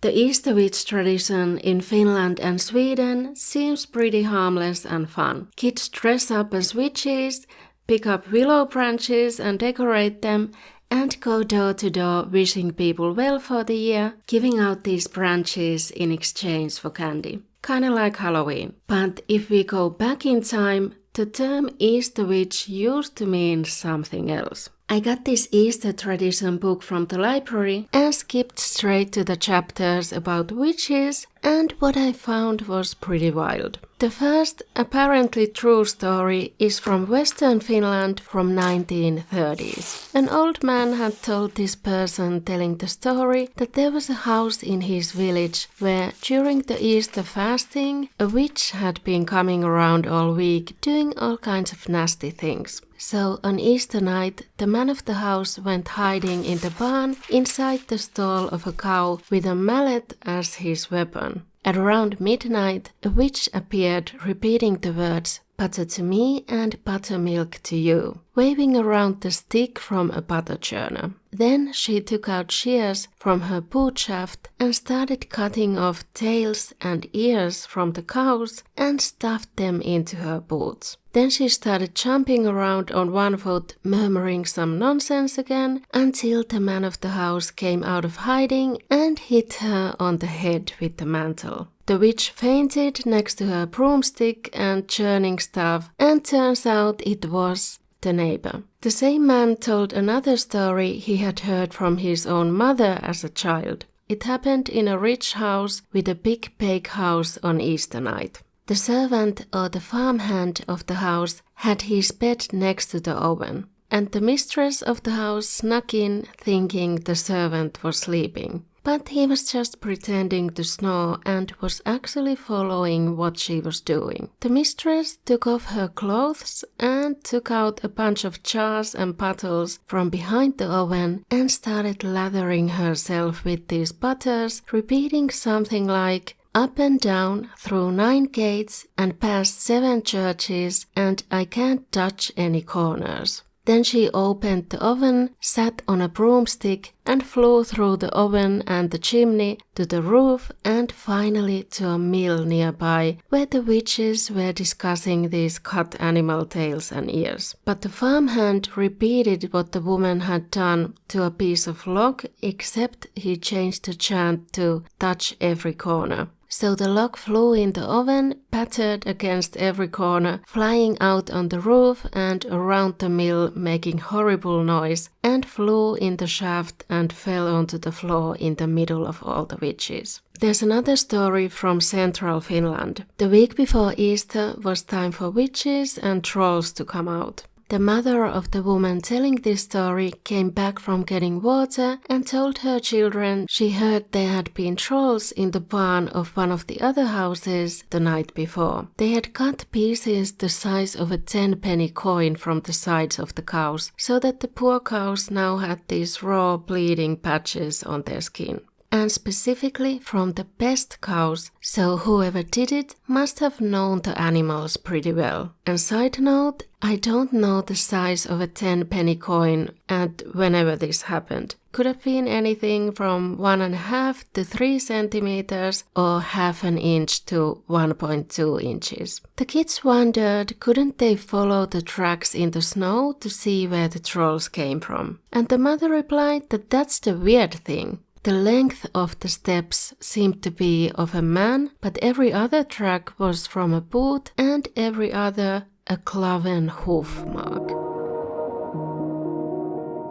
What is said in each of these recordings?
The Easter witch tradition in Finland and Sweden seems pretty harmless and fun. Kids dress up as witches, pick up willow branches and decorate them, and go door to door wishing people well for the year, giving out these branches in exchange for candy. Kinda like Halloween. But if we go back in time, the term Easter witch used to mean something else. I got this Easter tradition book from the library and skipped straight to the chapters about witches, and what I found was pretty wild. The first apparently true story is from Western Finland from 1930s. An old man had told this person telling the story that there was a house in his village where during the Easter fasting a witch had been coming around all week doing all kinds of nasty things. So on Easter night, the man of the house went hiding in the barn inside the stall of a cow with a mallet as his weapon. At around midnight, a witch appeared repeating the words, "Butter to me and buttermilk to you," waving around the stick from a butter churner. Then she took out shears from her boot shaft and started cutting off tails and ears from the cows and stuffed them into her boots. Then she started jumping around on one foot, murmuring some nonsense again, until the man of the house came out of hiding and hit her on the head with the mantle. The witch fainted next to her broomstick and churning stuff, and turns out it was the neighbor. The same man told another story he had heard from his own mother as a child. It happened in a rich house with a big bake house on Easter night. The servant or the farmhand of the house had his bed next to the oven, and the mistress of the house snuck in thinking the servant was sleeping. But he was just pretending to snore and was actually following what she was doing. The mistress took off her clothes and took out a bunch of jars and bottles from behind the oven and started lathering herself with these butters, repeating something like, "Up and down, through 9 gates and past 7 churches, and I can't touch any corners." Then she opened the oven, sat on a broomstick, and flew through the oven and the chimney to the roof and finally to a mill nearby where the witches were discussing these cut animal tails and ears. But the farmhand repeated what the woman had done to a piece of log, except he changed the chant to "touch every corner." So the log flew in the oven, pattered against every corner, flying out on the roof and around the mill, making horrible noise, and flew in the shaft and fell onto the floor in the middle of all the witches. There's another story from central Finland. The week before Easter was time for witches and trolls to come out. The mother of the woman telling this story came back from getting water and told her children she heard there had been trolls in the barn of one of the other houses the night before. They had cut pieces the size of a 10-penny coin from the sides of the cows, so that the poor cows now had these raw bleeding patches on their skin. And specifically from the best cows, so whoever did it must have known the animals pretty well. And side note, I don't know the size of a 10-penny coin and whenever this happened. Could have been anything from 1.5 to 3 centimeters or half an inch to 1.2 inches. The kids wondered, couldn't they follow the tracks in the snow to see where the trolls came from? And the mother replied that that's the weird thing. The length of the steps seemed to be of a man, but every other track was from a boot and every other a cloven hoof mark.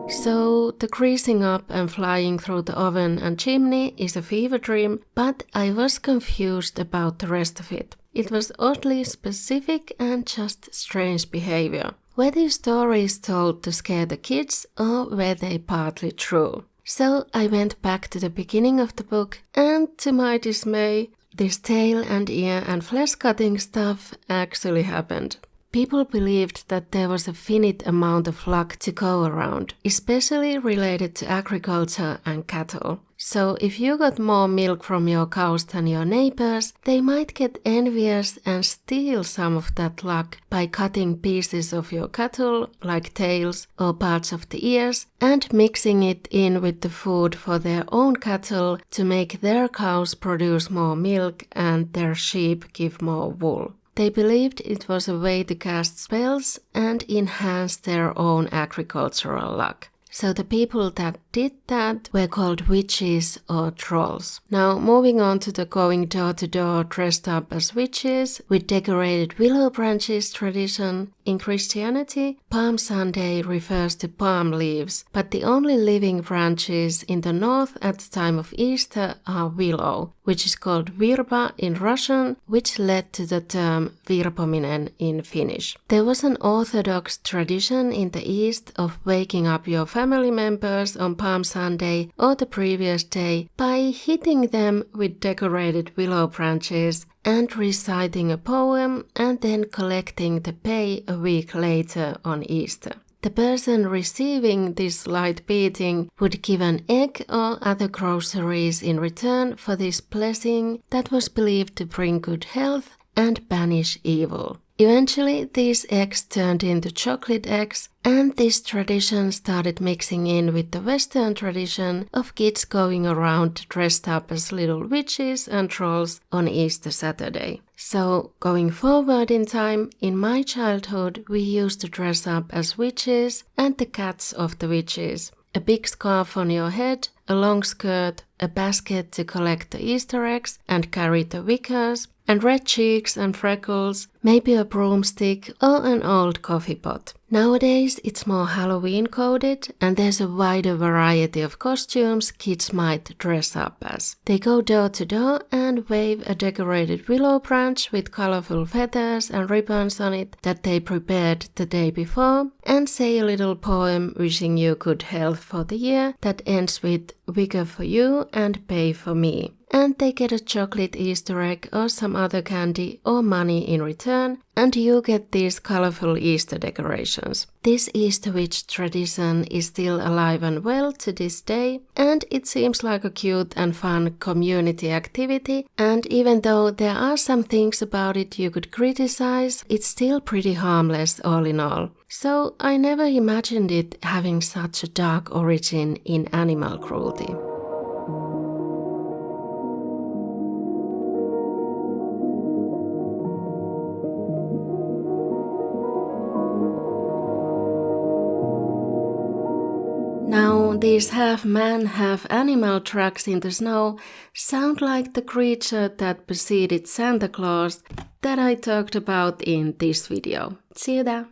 So the greasing up and flying through the oven and chimney is a fever dream, but I was confused about the rest of it. It was oddly specific and just strange behavior. Were these stories told to scare the kids or were they partly true? So I went back to the beginning of the book, and to my dismay, this tail and ear and flesh cutting stuff actually happened. People believed that there was a finite amount of luck to go around, especially related to agriculture and cattle. So if you got more milk from your cows than your neighbors, they might get envious and steal some of that luck by cutting pieces of your cattle, like tails or parts of the ears, and mixing it in with the food for their own cattle to make their cows produce more milk and their sheep give more wool. They believed it was a way to cast spells and enhance their own agricultural luck. So the people that did that were called witches or trolls. Now moving on to the going door to door dressed up as witches with decorated willow branches tradition. In Christianity, Palm Sunday refers to palm leaves, but the only living branches in the north at the time of Easter are willow, which is called virpa in Russian, which led to the term virpominen in Finnish. There was an Orthodox tradition in the East of waking up your family members on Palm Sunday or the previous day by hitting them with decorated willow branches and reciting a poem and then collecting the pay a week later on Easter. The person receiving this light beating would give an egg or other groceries in return for this blessing that was believed to bring good health and banish evil. Eventually, these eggs turned into chocolate eggs, and this tradition started mixing in with the Western tradition of kids going around dressed up as little witches and trolls on Easter Saturday. So, going forward in time, in my childhood, we used to dress up as witches and the cats of the witches. A big scarf on your head, a long skirt, a basket to collect the Easter eggs and carry the wickers, and red cheeks and freckles, maybe a broomstick or an old coffee pot. Nowadays it's more Halloween coded and there's a wider variety of costumes kids might dress up as. They go door to door and wave a decorated willow branch with colorful feathers and ribbons on it that they prepared the day before and say a little poem wishing you good health for the year that ends with "Wicker for you and pay for me." And they get a chocolate Easter egg or some other candy or money in return, and you get these colorful Easter decorations. This Easter witch tradition is still alive and well to this day, and it seems like a cute and fun community activity, and even though there are some things about it you could criticize, it's still pretty harmless all in all. So I never imagined it having such a dark origin in animal cruelty. Now, these half-man, half-animal tracks in the snow sound like the creature that preceded Santa Claus that I talked about in this video. See you there!